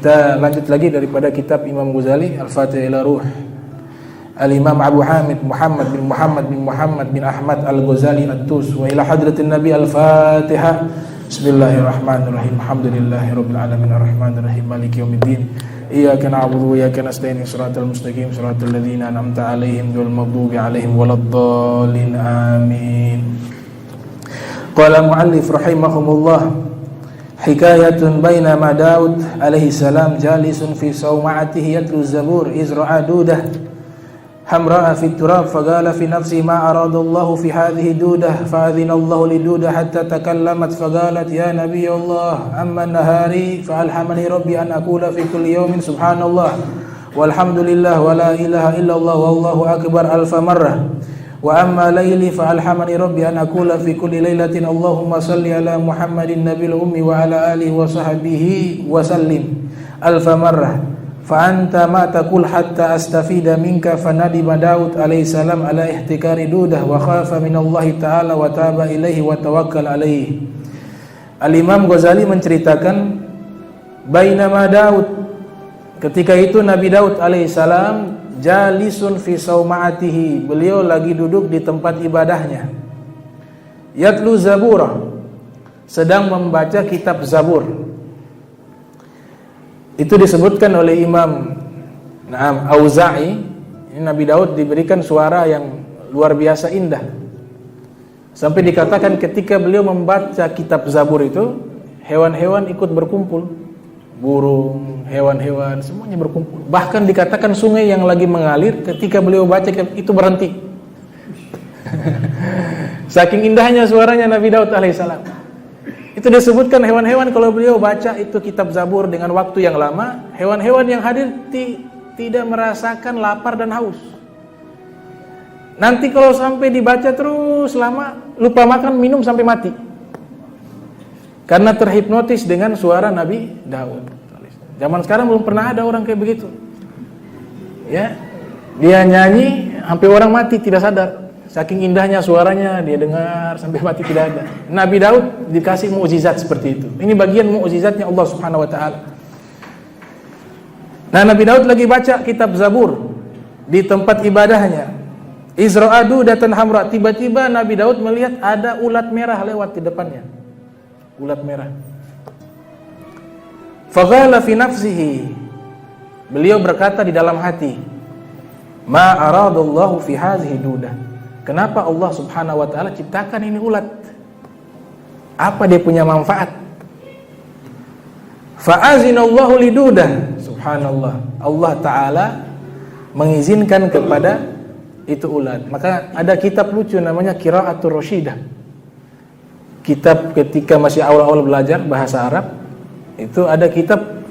Kita lanjut lagi daripada kitab Imam Ghazali, Al-Fatihah ila Ruh. Al-Imam Abu Hamid Muhammad bin Ahmad Al-Ghazali At-Tus, wa ila hadratin Nabi Al-Fatihah. Bismillahirrahmanirrahim. Alhamdulillahirabbil alamin arrahmanir rahim maliki yaumiddin. Iyyaka na'budu wa iyyaka nasta'in. Shiratal mustaqim shiratal ladzina an'amta 'alaihim ghairil maghdubi 'alaihim waladdallin. Amin. Qala mu'allif rahimahumullah, hikayatun bainama Daud alaihi salam jalisun fi sawma'atihi yatlu zabur izra'a dudah hamra'a fi turab faqala fi nafsi ma arada Allah fi hadhihi dudah fa'adhina Allah li dudah hatta takallamat faqalat ya nabiy Allah amma nahari fa'alhamani rabbi an aqula fi kulli yawmin subhanallah walhamdulillah wa la ilaha illallah wallahu akbar alfa marrah wa amma layli fa alhamani rabbi an aqula fi kulli laylatin Allahumma salli ala Muhammadin nabil ummi wa ala alihi wa sahbihi wa sallim alfa marrah fa anta ma taqul hatta astafida minka fanadima Daud alaihi salam ala ihtikari dudah wa khafa min Allah ta'ala wa taba ilaihi wa tawakkal alaihi. Al-Imam Ghazali menceritakan bainama Daud, ketika itu Nabi Daud alaihi salam jalisun fi sauma'atihi, beliau lagi duduk di tempat ibadahnya, yatlu zabura, sedang membaca kitab Zabur. Itu disebutkan oleh Imam Auza'i. Ini Nabi Daud diberikan suara yang luar biasa indah, sampai dikatakan ketika beliau membaca kitab Zabur itu hewan-hewan ikut berkumpul, burung, hewan-hewan semuanya berkumpul. Bahkan dikatakan sungai yang lagi mengalir ketika beliau baca itu berhenti. Saking indahnya suaranya Nabi Daud alaihissalam. Itu disebutkan hewan-hewan kalau beliau baca itu kitab Zabur dengan waktu yang lama, hewan-hewan yang hadir tidak merasakan lapar dan haus. Nanti kalau sampai dibaca terus lama, lupa makan minum sampai mati, karena terhipnotis dengan suara Nabi Daud. Zaman sekarang belum pernah ada orang kayak begitu. Ya, dia nyanyi sampai orang mati tidak sadar. Saking indahnya suaranya, dia dengar sampai mati tidak ada. Nabi Daud dikasih mukjizat seperti itu. Ini bagian mukjizatnya Allah Subhanahu wa taala. Nah, Nabi Daud lagi baca kitab Zabur di tempat ibadahnya. Izra'adu datan hamra, tiba-tiba Nabi Daud melihat ada ulat merah lewat di depannya. Ulat merah. Faqala fi nafsihi, beliau berkata di dalam hati, ma aradallahu fi hadhihi dudah, kenapa Allah Subhanahu wa taala ciptakan ini ulat? Apa dia punya manfaat? Fa'azinallahu lidudah, subhanallah, Allah taala mengizinkan kepada itu ulat. Maka ada kitab lucu namanya Qira'atul Rasyidah. Kitab ketika masih awal-awal belajar bahasa Arab, itu ada kitab,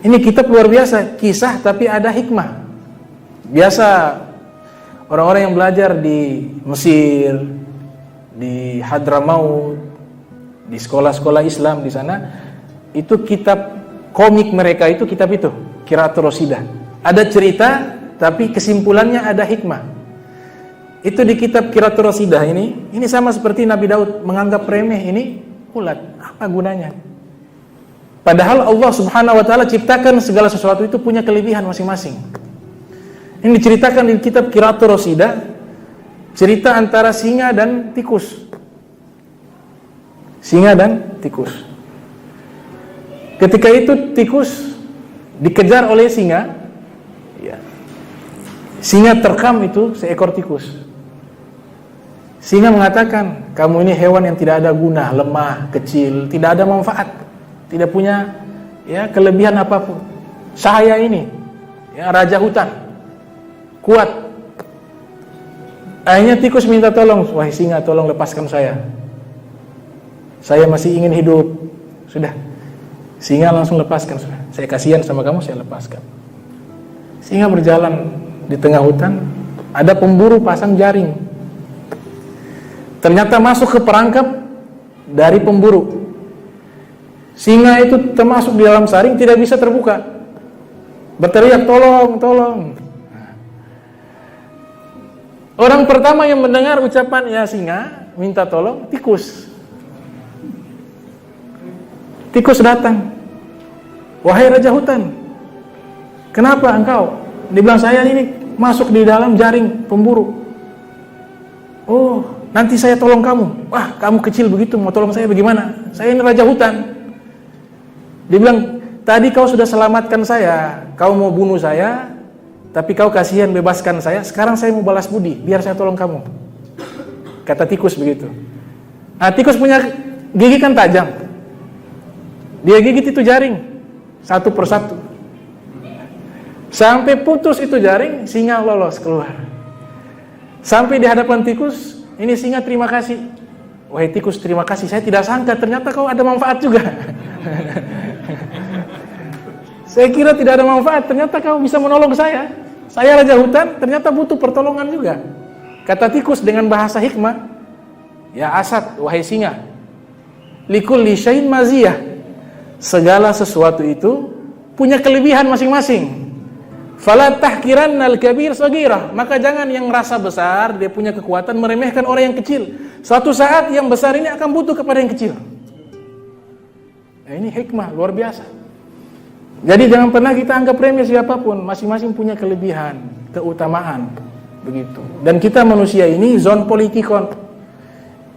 ini kitab luar biasa, kisah tapi ada hikmah. Biasa orang-orang yang belajar di Mesir, di Hadramaut, di sekolah-sekolah Islam di sana, itu kitab komik mereka itu kitab itu, Qira'atul Rasyidah. Ada cerita tapi kesimpulannya ada hikmah. Itu di kitab Qira'atul Rasyidah ini sama seperti Nabi Daud menganggap remeh ini ulat, apa gunanya? Padahal Allah Subhanahu wa taala ciptakan segala sesuatu itu punya kelebihan masing-masing. Ini diceritakan di kitab Qira'atul Rasyidah, cerita antara singa dan tikus. Singa dan tikus. Ketika itu tikus dikejar oleh singa, ya. Singa terkam itu seekor tikus. Singa mengatakan, kamu ini hewan yang tidak ada guna, lemah, kecil, tidak ada manfaat, tidak punya ya kelebihan apapun. Saya ini ya raja hutan, kuat. Akhirnya tikus minta tolong, wahai singa, tolong lepaskan saya masih ingin hidup. Sudah, singa langsung lepaskan. Sudah, saya kasihan sama kamu, saya lepaskan. Singa berjalan di tengah hutan, ada pemburu pasang jaring. Ternyata masuk ke perangkap dari pemburu. Singa itu termasuk di dalam saring, tidak bisa terbuka. Berteriak, tolong, tolong. Orang pertama yang mendengar ucapan ya singa minta tolong, tikus. Tikus datang. Wahai raja hutan, Kenapa engkau? Dia bilang, saya ini masuk di dalam jaring pemburu. Oh, nanti saya tolong kamu. Wah, kamu kecil begitu, mau tolong saya bagaimana? Saya ini raja hutan. Dia bilang, tadi kau sudah selamatkan saya, kau mau bunuh saya, tapi kau kasihan bebaskan saya. Sekarang saya mau balas budi, biar saya tolong kamu. Kata tikus begitu. Nah, tikus punya gigi kan tajam. Dia gigit itu jaring satu persatu. Sampai putus itu jaring, singa lolos keluar. Sampai di hadapan tikus, ini singa terima kasih. Wahai tikus, terima kasih. Saya tidak sangka ternyata kau ada manfaat juga. Saya kira tidak ada manfaat, ternyata kau bisa menolong saya. Saya raja hutan, ternyata butuh pertolongan juga. Kata tikus dengan bahasa hikmah, ya Asad, wahai singa, likulli syai'in maziyah. Segala sesuatu itu punya kelebihan masing-masing. Fala tahkirannal kabir saghirah. Maka jangan yang merasa besar, dia punya kekuatan, meremehkan orang yang kecil. Suatu saat yang besar ini akan butuh kepada yang kecil. Nah, ini hikmah luar biasa. Jadi jangan pernah kita anggap remeh siapapun, masing-masing punya kelebihan, keutamaan, begitu. Dan kita manusia ini zon politikon.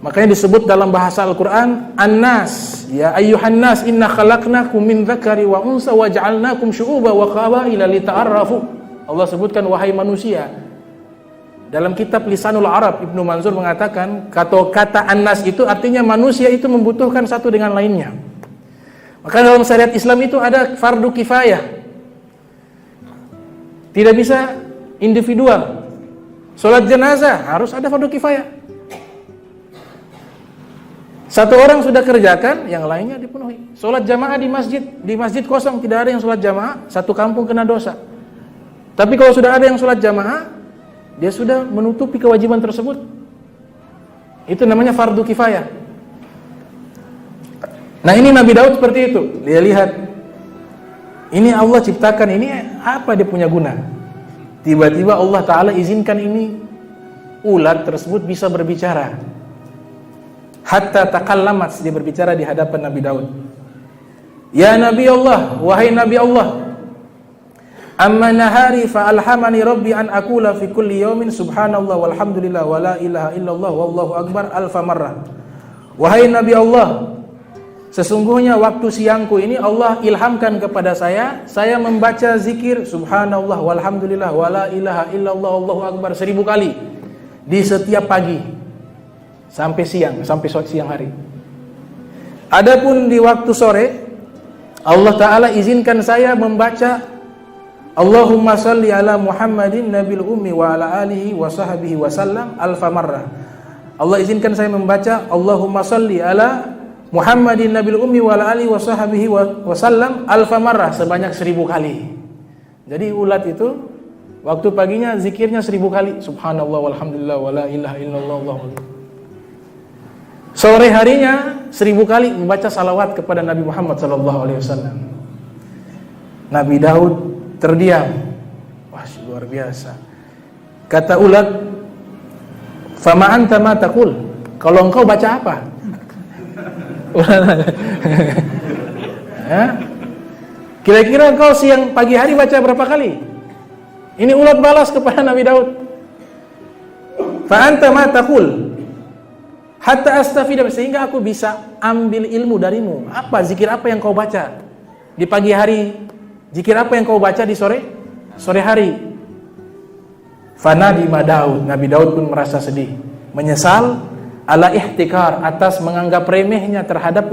Makanya disebut dalam bahasa Al-Qur'an An-Nas, ya ayyuhan nas inna khalaqnakum min dzakari wa unsa wa ja'alnakum syu'uban wa qabaila lita'arafu. Allah sebutkan wahai manusia. Dalam kitab Lisanul Arab Ibnu Manzur mengatakan kata An-Nas itu artinya manusia itu membutuhkan satu dengan lainnya. Maka dalam syariat Islam itu ada fardu kifayah. Tidak bisa individual. Salat jenazah harus ada fardu kifayah. Satu orang sudah kerjakan, yang lainnya dipenuhi. Salat jamaah di masjid kosong, tidak ada yang salat jamaah, satu kampung kena dosa. Tapi kalau sudah ada yang salat jamaah, dia sudah menutupi kewajiban tersebut. Itu namanya fardu kifayah. Nah, ini Nabi Daud seperti itu. Dia lihat, ini Allah ciptakan, ini apa dia punya guna? Tiba-tiba Allah Ta'ala izinkan ini ulat tersebut bisa berbicara. Hatta takallamat, dia berbicara di hadapan Nabi Daud. Ya Nabi Allah, wahai Nabi Allah, amma nahari fa alhamani rabbi an aqula fi kulli yawmin subhanallah walhamdulillah wa la ilaha illallah wallahu akbar alfa marrah. Wahai Nabi Allah, sesungguhnya waktu siangku ini Allah ilhamkan kepada saya membaca zikir subhanallah walhamdulillah wa la ilaha illallah wallahu akbar 1000 kali di setiap pagi sampai siang hari. Adapun di waktu sore, Allah Ta'ala izinkan saya membaca Allahumma salli ala Muhammadin nabil ummi wa ala alihi wa sahbihi wa sallam alfa marrah. Allah izinkan saya membaca Allahumma salli ala Muhammadin nabil ummi wa ala alihi wa sahbihi wa sallam alfa marrah sebanyak 1000 kali. Jadi ulat itu waktu paginya zikirnya 1000 kali subhanallah walhamdulillah wa la ilaha illallah wallahu akbar. Sore harinya 1000 kali membaca salawat kepada Nabi Muhammad SAW. Nabi Daud terdiam. Wah, luar biasa. Kata ulat, "Fama anta ma taqul?" Kalau engkau baca apa? Ya? Kira-kira engkau siang pagi hari baca berapa kali? Ini ulat balas kepada Nabi Daud. Fa anta ma taqul? Hatta astafidah, sehingga aku bisa ambil ilmu darimu. Apa zikir apa yang kau baca di pagi hari? Zikir apa yang kau baca di sore hari? Fanadima Daud, Nabi Daud pun merasa sedih, menyesal ala ihtikar, atas menganggap remehnya terhadap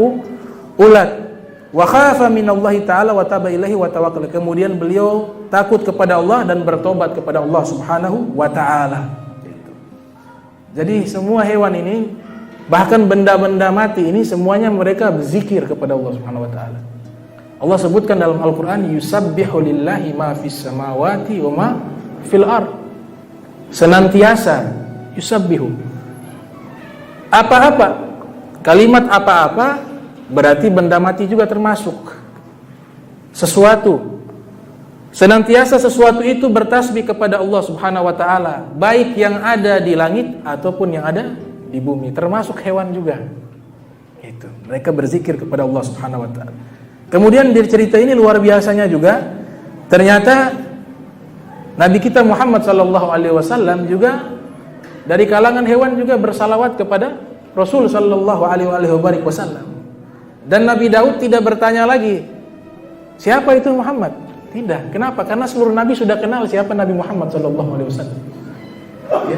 ulat. Wa khafa minallahi ta'ala wa taba ilaihi wa tawakkal. Kemudian beliau takut kepada Allah dan bertobat kepada Allah Subhanahu wa taala. Jadi semua hewan ini, bahkan benda-benda mati ini, semuanya mereka berzikir kepada Allah Subhanahu wa taala. Allah sebutkan dalam Al-Qur'an, yusabbihu lillahi ma fis samawati wa ma fil ard. Senantiasa yusabbihu. Apa-apa, kalimat apa-apa berarti benda mati juga termasuk. Sesuatu, senantiasa sesuatu itu bertasbih kepada Allah Subhanahu wa taala, baik yang ada di langit ataupun yang ada di bumi, termasuk hewan juga. Itu, mereka berzikir kepada Allah Subhanahu wa taala. Kemudian di cerita ini luar biasanya juga, Ternyata Nabi kita Muhammad sallallahu alaihi wasallam juga dari kalangan hewan juga bersalawat kepada Rasul sallallahu alaihi wasallam. Dan Nabi Daud tidak bertanya lagi, siapa itu Muhammad? Tidak. Kenapa? Karena seluruh nabi sudah kenal siapa Nabi Muhammad sallallahu alaihi wasallam.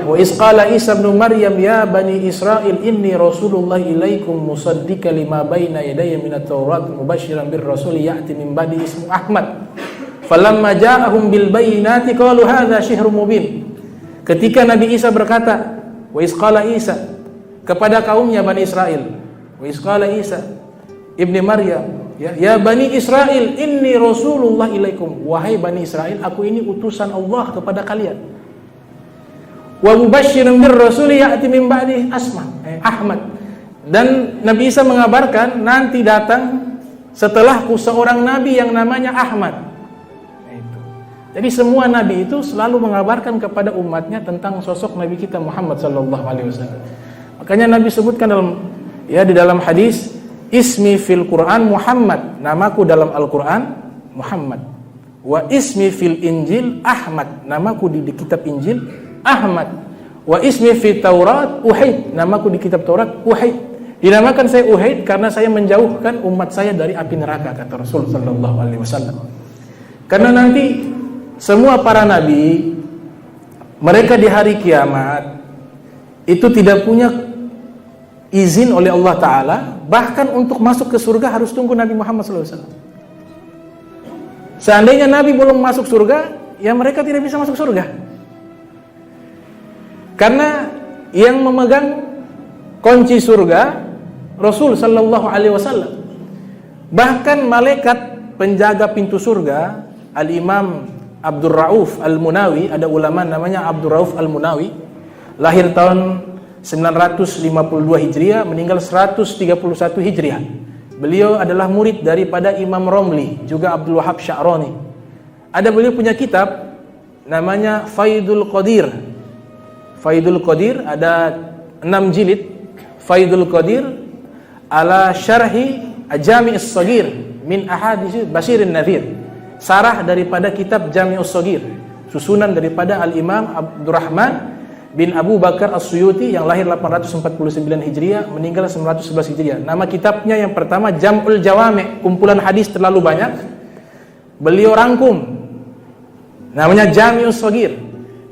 Wa iz qala Isa ibn Maryam ya bani Israil inni rasulullah ilaikum musaddiqan lima baina yadayya minat taurat mubasysyiran bir rasul ya'ti min ba'di ismu Ahmad. Falamma ja'ahum bil bayyinati qalu hadza syihrun mubin. Ketika Nabi Isa berkata, wa iz qala Isa kepada kaumnya Bani Israel, wa iz qala Isa ibni Maryam ya Bani Israel inni rasulullah ilaikum, wahai Bani Israel, aku ini utusan Allah kepada kalian. Wa mubasysyiran bir rasul ya'ti min ba'di Ahmad. Dan Nabi Isa mengabarkan nanti datang setelahku seorang nabi yang namanya Ahmad. Jadi semua nabi itu selalu mengabarkan kepada umatnya tentang sosok Nabi kita Muhammad sallallahu alaihi wasallam. Makanya Nabi sebutkan di dalam hadis, ismi fil Quran Muhammad, namaku dalam Al-Quran Muhammad. Wa ismi fil Injil Ahmad, namaku di kitab Injil Ahmad. Wa ismi fil Taurat Uhaid, namaku di kitab Taurat Uhaid. Dinamakan saya Uhaid karena saya menjauhkan umat saya dari api neraka, kata Rasul sallallahu alaihi wasallam. Karena nanti semua para nabi, mereka di hari kiamat itu tidak punya izin oleh Allah Ta'ala, bahkan untuk masuk ke surga harus tunggu Nabi Muhammad SAW. Seandainya Nabi belum masuk surga, ya mereka tidak bisa masuk surga. Karena yang memegang kunci surga Rasul Sallallahu Alaihi Wasallam. Bahkan malaikat penjaga pintu surga, Al-Imam Abdul Rauf Al-Munawi, ada ulama namanya Abdul Rauf Al-Munawi, lahir tahun 952 Hijriah, meninggal 131 Hijriah. Beliau adalah murid daripada Imam Romli, juga Abdul Wahab Sya'rani. Beliau punya kitab namanya Faidul Qadir. Faidul Qadir ada 6 jilid. Faidul Qadir ala syarhi Jami' as-Saghir min ahadits Basyirin Nadhir. Sarah daripada kitab Jami'us Shaghir, susunan daripada Al-Imam Abdurrahman bin Abu Bakar As-Suyuti yang lahir 849 Hijriah, meninggal 911 Hijriah. Nama kitabnya yang pertama Jam'ul Jawami', kumpulan hadis terlalu banyak, beliau rangkum, namanya Jami'us Shaghir.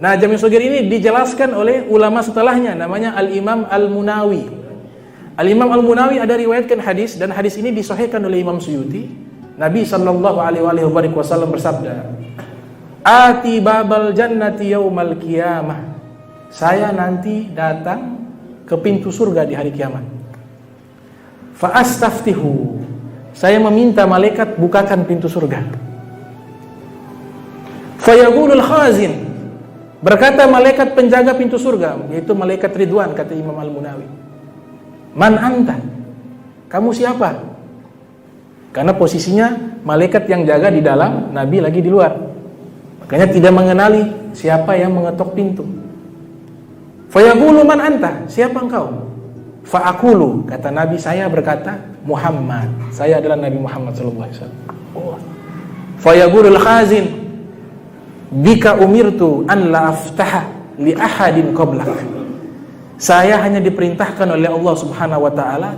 Nah, Jami'us Shaghir ini dijelaskan oleh ulama setelahnya, namanya Al-Imam Al-Munawi. Al-Imam Al-Munawi ada riwayatkan hadis, dan hadis ini disahihkan oleh Imam Suyuti. Nabi sallallahu alaihi wasallam bersabda, "Ati babal jannati yaumal qiyamah." Saya nanti datang ke pintu surga di hari kiamat. Fa astaftihu. Saya meminta malaikat bukakan pintu surga. Fa yaqulul khazin. Berkata malaikat penjaga pintu surga, yaitu malaikat Ridwan, kata Imam Al-Munawi. Man anta? Kamu siapa? Karena posisinya malaikat yang jaga di dalam, Nabi lagi di luar. Makanya tidak mengenali siapa yang mengetok pintu. Fayaqulu man anta? Siapa engkau? Fa'aqulu, kata Nabi, saya berkata Muhammad. Saya adalah Nabi Muhammad sallallahu alaihi wasallam. Fayaqulul khazin, bika umirtu an la aftaha li ahadin qablak. Saya hanya diperintahkan oleh Allah Subhanahu wa taala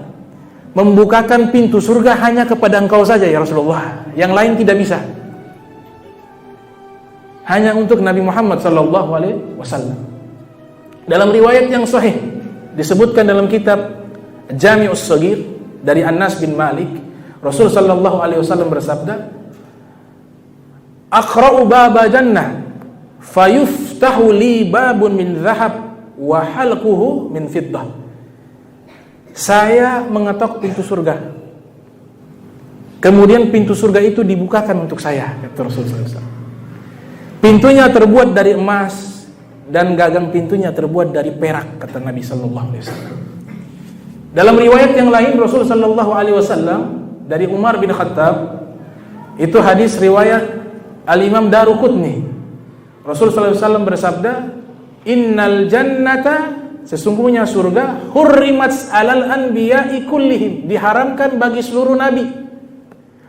membukakan pintu surga hanya kepada engkau saja ya Rasulullah, yang lain tidak bisa. Hanya untuk Nabi Muhammad sallallahu alaihi wasallam. Dalam riwayat yang sahih disebutkan dalam kitab Jami'us Shaghir dari Anas bin Malik, Rasul sallallahu alaihi wasallam bersabda, "Aqra'u baba jannah fayuftahu li babun min dhahab wa halquhu min fiddah." Saya mengetok pintu surga, kemudian pintu surga itu dibukakan untuk saya, kata Rasulullah SAW. Pintunya terbuat dari emas dan gagang pintunya terbuat dari perak, kata Nabi Sallallahu Alaihi Wasallam. Dalam riwayat yang lain Rasul Sallallahu Alaihi Wasallam dari Umar bin Khattab, itu hadis riwayat Al-Imam Daruqutni. Rasul Sallallahu Alaihi Wasallam bersabda, "Innal jannata," sesungguhnya surga, hurrimat alal anbiya'i kullihim, diharamkan bagi seluruh nabi,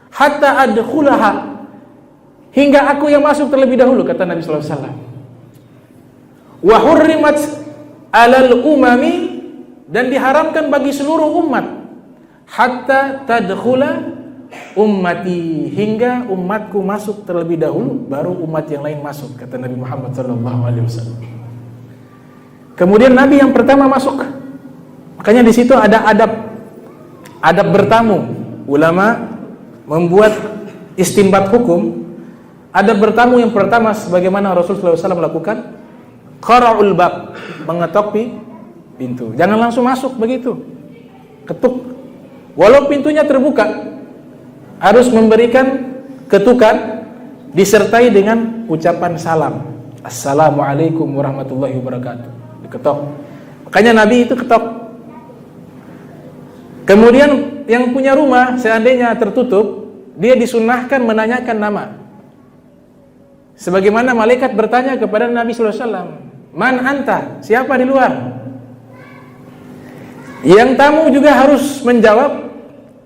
hatta adkhulaha, hingga aku yang masuk terlebih dahulu, kata Nabi sallallahu alaihi wasallam. Wa hurrimat 'alal umami, dan diharamkan bagi seluruh umat, hatta tadkhula ummati, hingga umatku masuk terlebih dahulu baru umat yang lain masuk, kata Nabi Muhammad sallallahu alaihi wasallam. Kemudian Nabi yang pertama masuk. Makanya di situ ada adab bertamu. Ulama membuat istinbat hukum. Adab bertamu yang pertama sebagaimana Rasulullah SAW lakukan, qara'ul bab, mengetok pintu. Jangan langsung masuk begitu. Ketuk. Walau pintunya terbuka, harus memberikan ketukan disertai dengan ucapan salam. Assalamualaikum warahmatullahi wabarakatuh. Diketok. Makanya Nabi itu ketok. Kemudian yang punya rumah seandainya tertutup, dia disunahkan menanyakan nama. Sebagaimana malaikat bertanya kepada Nabi sallallahu alaihi wasallam, "Man anta?" Siapa di luar? Yang tamu juga harus menjawab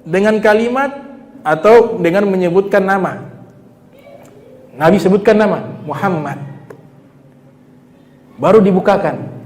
dengan kalimat atau dengan menyebutkan nama. Nabi sebutkan nama, Muhammad. Baru dibukakan.